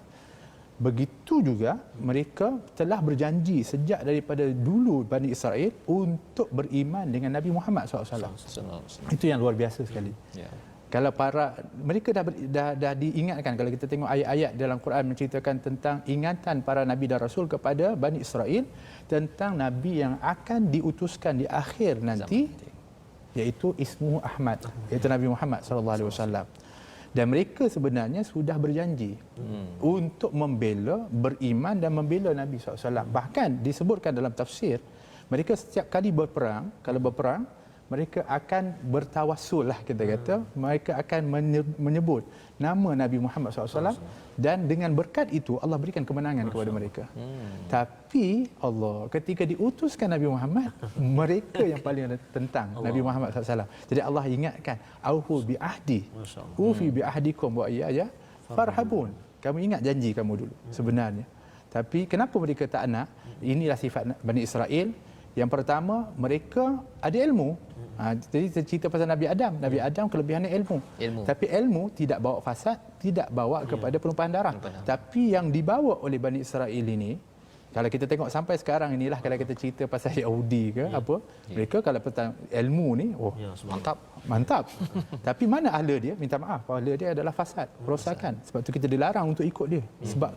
A: Begitu juga mereka telah berjanji sejak daripada dulu Bani Israel untuk beriman dengan Nabi Muhammad SAW. Itu yang luar biasa sekali. Kalau mereka dah diingatkan, kalau kita tengok ayat-ayat dalam Quran menceritakan tentang ingatan para nabi dan rasul kepada Bani Israel tentang nabi yang akan diutuskan di akhir nanti, iaitu ismuhu Ahmad, iaitu Nabi Muhammad SAW. Dan mereka sebenarnya sudah berjanji untuk membela, beriman dan membela Nabi SAW. Bahkan disebutkan dalam tafsir, mereka setiap kali berperang, kalau berperang, mereka akan bertawassul lah, kita kata. Mereka akan menyebut nama Nabi Muhammad SAW, dan dengan berkat itu Allah berikan kemenangan kepada mereka. Tapi Allah ketika diutuskan Nabi Muhammad, mereka yang paling tentang Nabi Muhammad SAW. Jadi Allah ingatkan, aufu bi ahdi, ufi bi ahdikum wa iyaya farhabun. Kamu ingat janji kamu dulu sebenarnya. Tapi kenapa mereka tak nak? Inilah sifat Bani Israel. Yang pertama, mereka ada ilmu. Jadi kita cerita pasal Nabi Adam. Nabi Adam kelebihannya ilmu. Tapi ilmu tidak bawa fasad, tidak bawa kepada penumpahan darah. Tapi yang dibawa oleh Bani Israel ini, kalau kita tengok sampai sekarang inilah, kalau kita cerita pasal Yahudi ke apa, mereka kalau petang ilmu ni, mantap. Tapi mana ahli dia? Minta maaf, ahli dia adalah fasad, kerosakan. Sebab tu kita dilarang untuk ikut dia. Sebab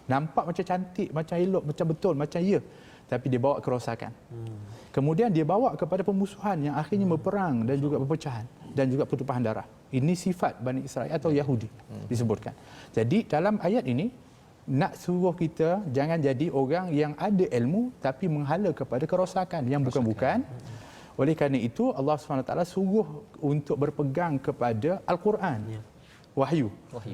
A: nampak macam cantik, macam elok, macam betul, macam ya, tapi dia bawa kerosakan. Kemudian dia bawa kepada pemusuhan yang akhirnya berperang dan juga perpecahan dan juga pertumpahan darah. Ini sifat Bani Israel atau Yahudi disebutkan. Jadi dalam ayat ini nak suruh kita jangan jadi orang yang ada ilmu tapi menghala kepada kerosakan yang bukan-bukan. Oleh kerana itu Allah SWT suruh untuk berpegang kepada Al-Quran. wahyu.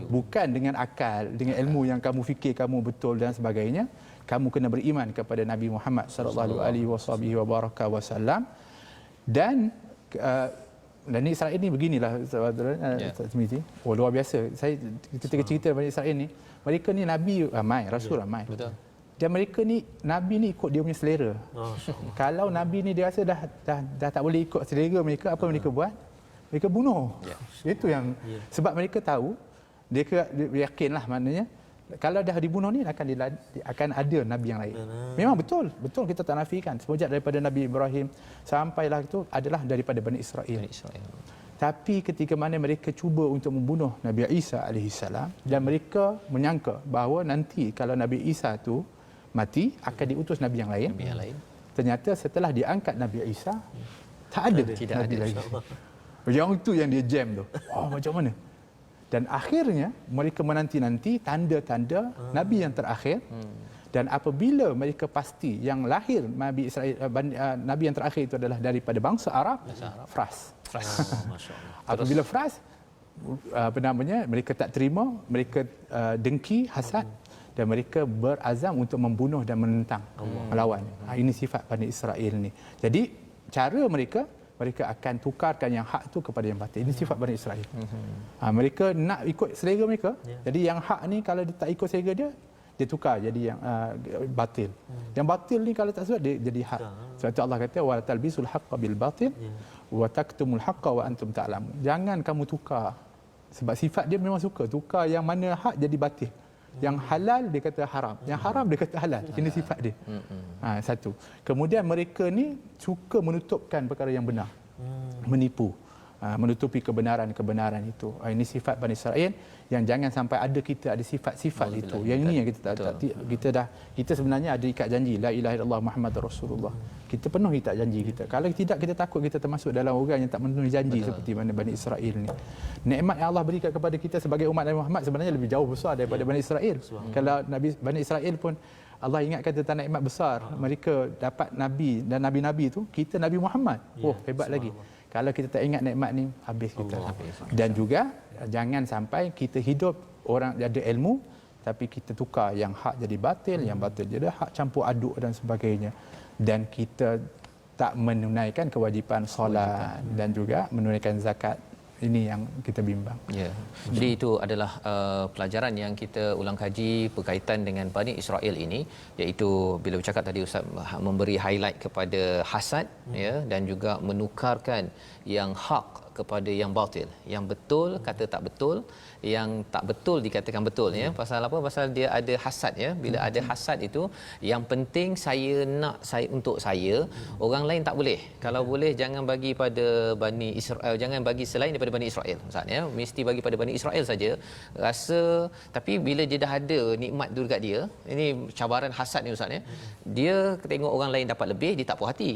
A: Bukan dengan akal, dengan ilmu yang kamu fikir kamu betul dan sebagainya. Kamu kena beriman kepada Nabi Muhammad sallallahu alaihi wasallam. Dan Bani Israel ni beginilah saudara Tazmiti. Oh, luar biasa. Kita cerita Bani Israel ni, mereka ni nabi ramai, rasul ramai. Betul. Dan mereka ni nabi ni ikut dia punya selera. Kalau nabi ni dia rasa dah tak boleh ikut selera mereka, apa mereka buat? Mereka bunuh. Itu yang sebab mereka tahu, mereka yakinlah maknanya kalau dah dibunuh ni akan ada nabi yang lain. Memang betul kita tak nafikan. Semenjak daripada Nabi Ibrahim sampailah itu adalah daripada Bani Israel. Tapi ketika mana mereka cuba untuk membunuh Nabi Isa alaihissalam dan mereka menyangka bahawa nanti kalau Nabi Isa tu mati akan diutus nabi yang lain. Ternyata setelah diangkat Nabi Isa tak ada nabi lain. Yang itu yang dia jam tu. Macam mana? Dan akhirnya mereka menanti-nanti tanda-tanda nabi yang terakhir. Dan apabila mereka pasti yang lahir Nabi Israel, nabi yang terakhir itu adalah daripada bangsa Arab, Fras. Apabila Fras mereka tak terima, mereka dengki, hasad dan mereka berazam untuk membunuh dan menentang, melawan. Ini sifat Bani Israel ni. Jadi cara mereka akan tukarkan yang hak tu kepada yang batil. Ini sifat Bani Israel. Mereka nak ikut selera mereka. Jadi yang hak ni kalau dia tak ikut selera dia tukar jadi yang batil. Yang batil ni kalau tak suka dia jadi hak. Sebab tu Allah kata wa talbisul haqqo bil batil wa taktumul haqqo wa antum ta'lamun. Jangan kamu tukar. Sebab sifat dia memang suka tukar yang mana hak jadi batil. Yang halal dia kata haram, yang haram dia kata halal. Ini sifat dia. Satu. Kemudian mereka ni suka menutupkan perkara yang benar. Menipu. Menutupi kebenaran itu. Ini sifat Bani Israel yang jangan sampai ada sifat-sifat itu. Yang ini yang kita sebenarnya ada ikat janji la ilaha illallah Muhammadur Rasulullah. Kita penuhi tak janji kita. Kalau tidak kita takut kita termasuk dalam orang yang tak memenuhi janji seperti mana Bani Israel ni. Nikmat yang Allah berikan kepada kita sebagai umat Nabi Muhammad sebenarnya lebih jauh besar daripada Bani Israel. Kalau Bani Israel pun Allah ingatkan tentang nikmat besar mereka dapat nabi dan nabi-nabi itu, kita Nabi Muhammad. Hebat lagi. Kalau kita tak ingat nikmat ni, habis kita. Dan juga jangan sampai kita hidup orang ada ilmu tapi kita tukar yang hak jadi batil, yang batil jadi hak, campur aduk dan sebagainya. Dan kita tak menunaikan kewajipan solat dan juga menunaikan zakat. Ini yang kita bimbang.
B: Jadi itu adalah pelajaran yang kita ulang kaji berkaitan dengan Bani Israel ini, iaitu bila bercakap tadi Ustaz memberi highlight kepada hasad dan juga menukarkan yang hak kepada yang batil, yang betul kata tak betul, yang tak betul dikatakan betul pasal apa? Pasal dia ada hasad bila ada hasad itu yang penting saya nak untuk saya, orang lain tak boleh. Kalau boleh jangan bagi pada Bani Israel, jangan bagi selain daripada Bani Israel Ustaz mesti bagi pada Bani Israel saja. Rasa tapi bila dia dah ada nikmat tu dekat dia, ini cabaran hasad ni Ustaz dia tengok orang lain dapat lebih, dia tak puas hati.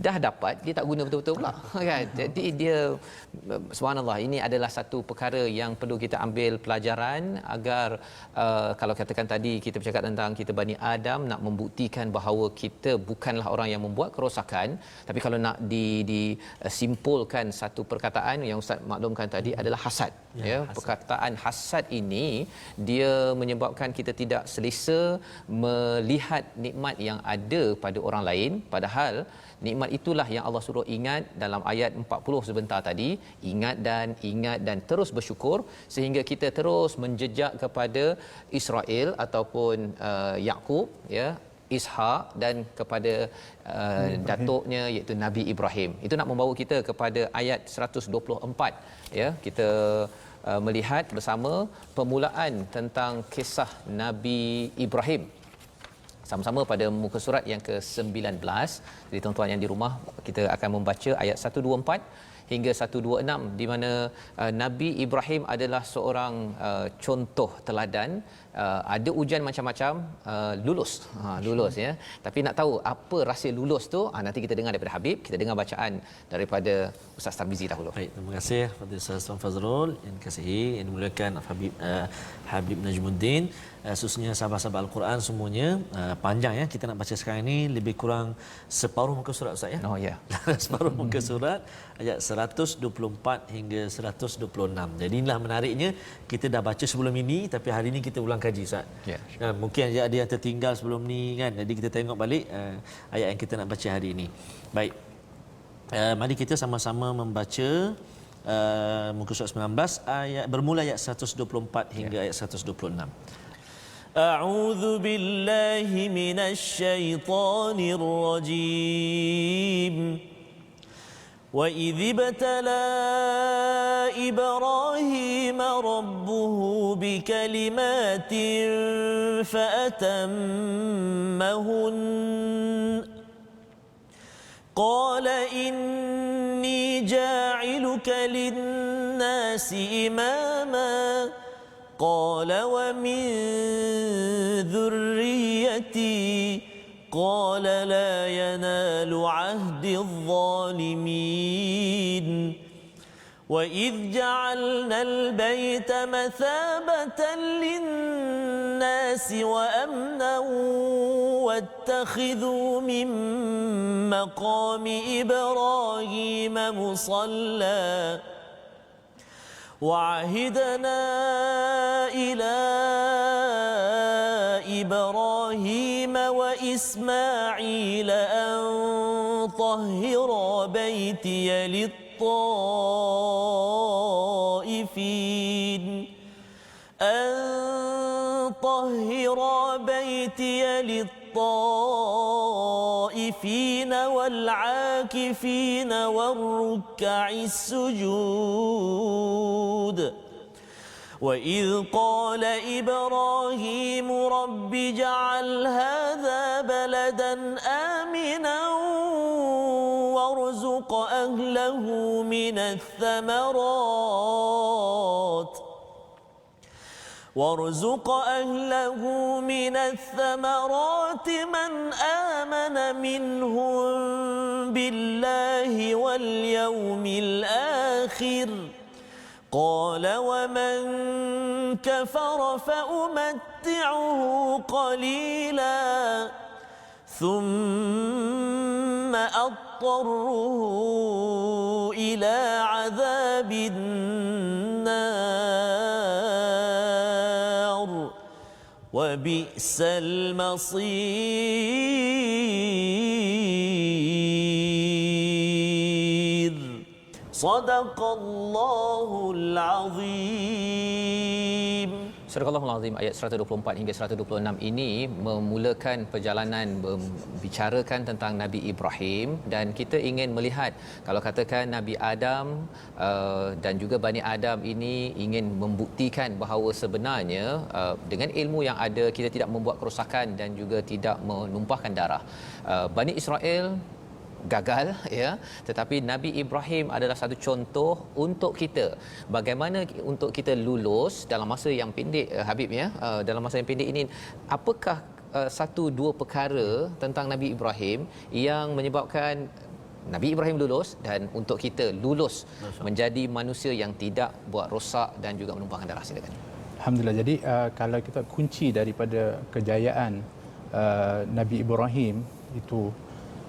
B: Dah dapat dia tak guna betul-betul pula kan. Jadi dia subhanallah, ini adalah satu perkara yang perlu kita ambil pelajaran agar kalau katakan tadi kita bercakap tentang kita Bani Adam nak membuktikan bahawa kita bukanlah orang yang membuat kerosakan, tapi kalau nak disimpulkan satu perkataan yang Ustaz maklumkan tadi adalah hasad. Hasad. Perkataan hasad ini dia menyebabkan kita tidak selesa melihat nikmat yang ada pada orang lain, padahal nikmat itulah yang Allah suruh ingat dalam ayat 40 sebentar tadi, ingat dan terus bersyukur, sehingga kita terus menjejak kepada Israel ataupun Yaqub Ishak dan kepada datuknya iaitu Nabi Ibrahim. Itu nak membawa kita kepada ayat 124 kita melihat bersama permulaan tentang kisah Nabi Ibrahim. Sama-sama pada muka surat yang ke-19. Jadi tuan-tuan yang di rumah, kita akan membaca ayat 124 hingga 126 di mana Nabi Ibrahim adalah seorang contoh teladan ada ujian macam-macam, lulus ya. Tapi nak tahu apa rahsia lulus tu, nanti kita dengar daripada Habib. Kita dengar bacaan daripada Ustaz Tarmizi dahulu.
C: Baik, terima kasih kepada Ustaz Tuan Fazrul yang dikasihi, yang dimuliakan Habib Najmuddin. Khususnya sahabat-sahabat Al-Quran semuanya, panjang ya, kita nak baca sekarang ini lebih kurang separuh muka surat Ustaz ya.
B: Oh ya.
C: Separuh muka surat ayat 124 hingga 126. Jadi inilah menariknya, kita dah baca sebelum ini tapi hari ini kita ulang kaji Ustaz.
B: Ya.
C: Mungkin ada yang tertinggal sebelum ni kan. Jadi kita tengok balik ayat yang kita nak baca hari ini. Baik. Mari kita sama-sama membaca muka surat 19 ayat bermula ayat 124 hingga ayat 126. A'udzu billahi minasyaitonir rajim. Wa idh ibtala Ibrahim rabbuhu bikalimatin fa'atammahun. قال إني جاعلك للناس إماما قال ومن ذريتي قال لا ينال عهد الظالمين وإذ جعلنا البيت مثابة للناس وأمنا واتخذوا من مقام إبراهيم مصلى وعهدنا إلى إبراهيم وإسماعيل أن طهرا بيتي للطائفين والعاكفين والركع السجود وإذ قال إبراهيم رب اجعل هذا بلدا آمنا وارزق أهله من الثمرات من آمن منهم بالله واليوم الآخر قال ومن كفر فأمتعه قليلا ثم أضطره إلى عذاب النار وبئس المصير صدق الله العظيم.
B: Surah Al-Azim ayat 124 hingga 126 ini memulakan perjalanan membicarakan tentang Nabi Ibrahim, dan kita ingin melihat kalau katakan Nabi Adam dan juga Bani Adam ini ingin membuktikan bahawa sebenarnya dengan ilmu yang ada kita tidak membuat kerosakan dan juga tidak menumpahkan darah. Bani Israel gagal ya, tetapi Nabi Ibrahim adalah satu contoh untuk kita bagaimana untuk kita lulus dalam masa yang pendek. Habib ya, dalam masa yang pendek ini apakah satu dua perkara tentang Nabi Ibrahim yang menyebabkan Nabi Ibrahim lulus dan untuk kita lulus menjadi manusia yang tidak buat rosak dan juga menumpahkan darah? Silakan.
A: Alhamdulillah. Jadi kalau kita kunci daripada kejayaan Nabi Ibrahim itu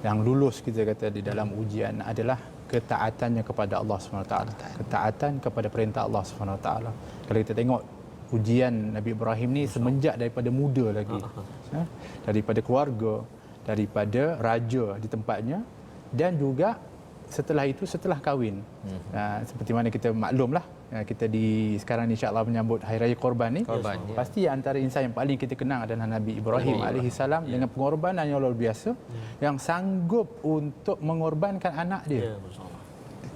A: yang lulus kita kata di dalam ujian adalah ketaatannya kepada Allah SWT. Ketaatan kepada perintah Allah SWT. Kalau kita tengok ujian Nabi Ibrahim ni semenjak daripada muda lagi. Daripada keluarga, daripada raja di tempatnya, dan juga setelah itu setelah kahwin. Seperti mana kita maklumlah, kita sekarang insya-Allah menyambut Hari Raya Korban ni. Pasti antara insan yang paling kita kenang adalah Nabi Ibrahim alaihi salam dengan pengorbanan yang luar biasa, yang sanggup untuk mengorbankan anak dia.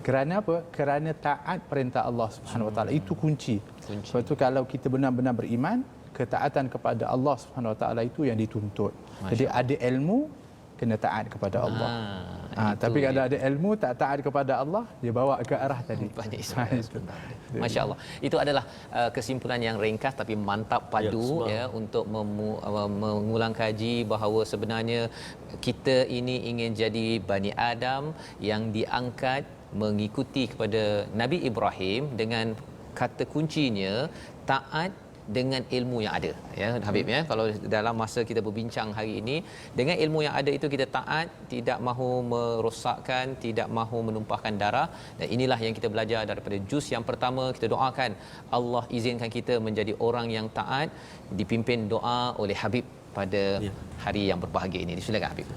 A: Kerana apa? Kerana taat perintah Allah Subhanahu Wa Taala. Itu kunci. Sebab itu kalau kita benar-benar beriman, ketaatan kepada Allah Subhanahu Wa Taala itu yang dituntut. Jadi ada ilmu, kena taat kepada Allah. Tapi kalau ada ilmu tak taat kepada Allah, dia bawa ke arah tadi.
B: Bani Israel. Masya Allah. Itu adalah kesimpulan yang ringkas tapi mantap padu ya untuk mengulang kaji bahawa sebenarnya kita ini ingin jadi Bani Adam yang diangkat mengikuti kepada Nabi Ibrahim dengan kata kuncinya taat dengan ilmu yang ada ya Habib ya. Kalau dalam masa kita berbincang hari ini, dengan ilmu yang ada itu kita taat, tidak mahu merosakkan, tidak mahu menumpahkan darah, dan inilah yang kita belajar daripada juz yang pertama. Kita doakan Allah izinkan kita menjadi orang yang taat, dipimpin doa oleh Habib pada hari yang berbahagia ini. Silakan Habib.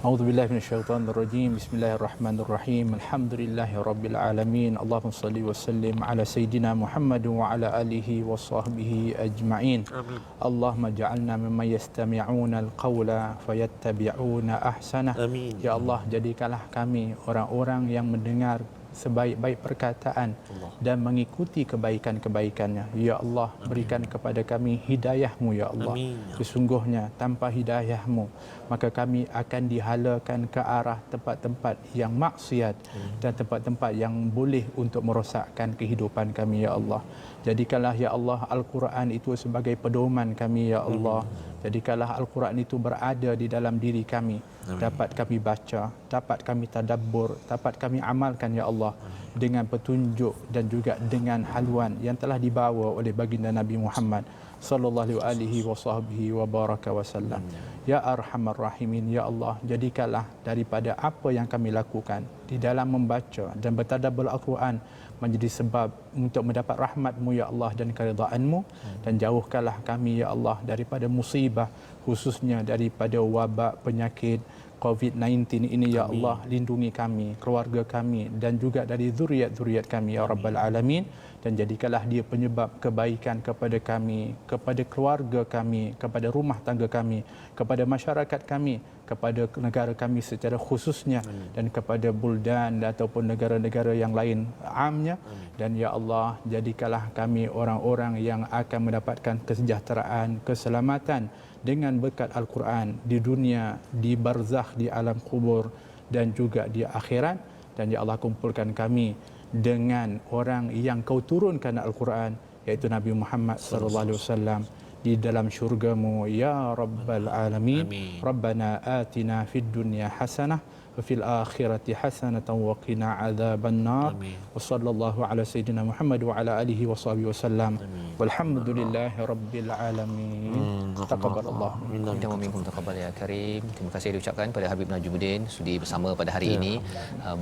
A: A'udzubillahi minasyaitonirrajim. Bismillahirrahmanirrahim. Alhamdulillahirabbil alamin. Allahumma shalli wa sallim ala sayidina Muhammad wa ala alihi wa sahbihi ajma'in. Amin. Allahumma ja'alna mimman yastami'una al-qawla fayattabi'una ahsanah. Amin. Ya Allah, jadikanlah kami orang-orang yang mendengar sebaik-baik perkataan dan mengikuti kebaikan-kebaikannya. Ya Allah, berikan kepada kami hidayah-Mu ya Allah. Amin. Sesungguhnya tanpa hidayah-Mu maka kami akan dihalakan ke arah tempat-tempat yang maksiat dan tempat-tempat yang boleh untuk merosakkan kehidupan kami ya Allah. Jadikanlah ya Allah Al-Quran itu sebagai pedoman kami ya Allah. Jadikanlah Al-Quran itu berada di dalam diri kami. Dapat kami baca, dapat kami tadabbur, dapat kami amalkan ya Allah dengan petunjuk dan juga dengan haluan yang telah dibawa oleh baginda Nabi Muhammad sallallahu alaihi wasallam. Ya Arhamar Rahimin ya Allah, jadikanlah daripada apa yang kami lakukan di dalam membaca dan bertadabbur Al-Quran menjadi sebab untuk mendapat rahmat-Mu ya Allah dan keridhaan-Mu, dan jauhkanlah kami ya Allah daripada musibah, khususnya daripada wabak penyakit COVID-19 ini ya Allah. Lindungi kami, keluarga kami dan juga dari zuriat-zuriat kami ya Rabbal Alamin, dan jadikanlah dia penyebab kebaikan kepada kami, kepada keluarga kami, kepada rumah tangga kami, kepada masyarakat kami, kepada negara kami secara khususnya, dan kepada buldan ataupun negara-negara yang lain amnya. Dan ya Allah, jadikanlah kami orang-orang yang akan mendapatkan kesejahteraan, keselamatan dengan berkat Al-Quran di dunia, di barzakh, di alam kubur dan juga di akhirat. Dan ya Allah, kumpulkan kami dengan orang yang Kau turunkan Al-Quran, iaitu Nabi Muhammad sallallahu alaihi wasallam, di dalam syurga-Mu ya Rabbal Alamin. Rabbana atina fid dunya hasanah wa fil akhirati hasanatan wa qina adzabannar. Wa sallallahu ala sayidina Muhammad wa ala alihi wa sahbihi wasallam. Walhamdulillahi rabbil alamin. Taqabbalallah minna
B: wa minkum taqabbal ya karim. Terima kasih diucapkan pada Habib Najmuddin sudi bersama pada hari ini,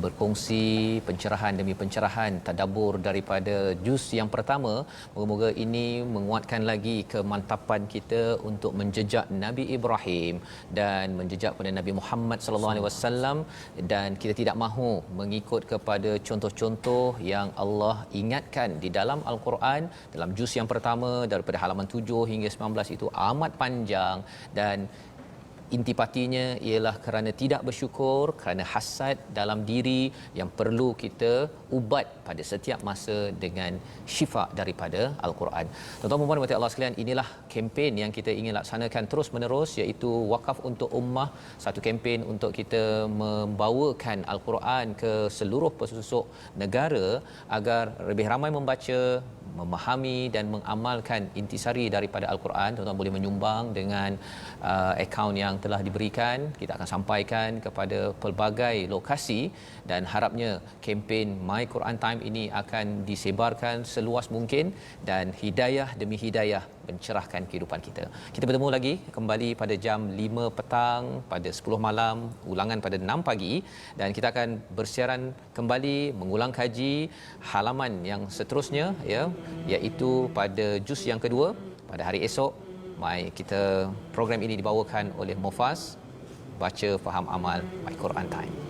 B: berkongsi pencerahan demi pencerahan tadabbur daripada juz yang pertama. Moga-moga ini menguatkan lagi kemantapan kita untuk menjejak Nabi Ibrahim dan menjejak pada Nabi Muhammad sallallahu alaihi wasallam, dan kita tidak mahu mengikut kepada contoh-contoh yang Allah ingatkan di dalam Al-Quran. Dalam juz yang pertama daripada halaman 7 hingga 19 itu amat panjang, dan intipatinya ialah kerana tidak bersyukur, kerana hasad dalam diri yang perlu kita ubat pada setiap masa dengan syifa daripada Al-Quran. Tuan-tuan dan puan-puan Allah sekalian, inilah kempen yang kita ingin laksanakan terus menerus, iaitu Wakaf untuk Ummah, satu kempen untuk kita membawakan Al-Quran ke seluruh pelosok negara agar lebih ramai membaca, memahami dan mengamalkan intisari daripada Al-Quran. Tuan-tuan boleh menyumbang dengan akaun yang telah diberikan. Kita akan sampaikan kepada pelbagai lokasi, dan harapnya kempen My Quran Time ini akan disebarkan seluas mungkin, dan hidayah demi hidayah mencerahkan kehidupan kita. Kita bertemu lagi kembali pada jam 5 petang, pada 10 malam, ulangan pada 6 pagi, dan kita akan bersiaran kembali mengulang kaji halaman yang seterusnya ya, iaitu pada juz yang kedua pada hari esok. Kita program ini dibawakan oleh Mufaz, baca faham amal My Quran Time.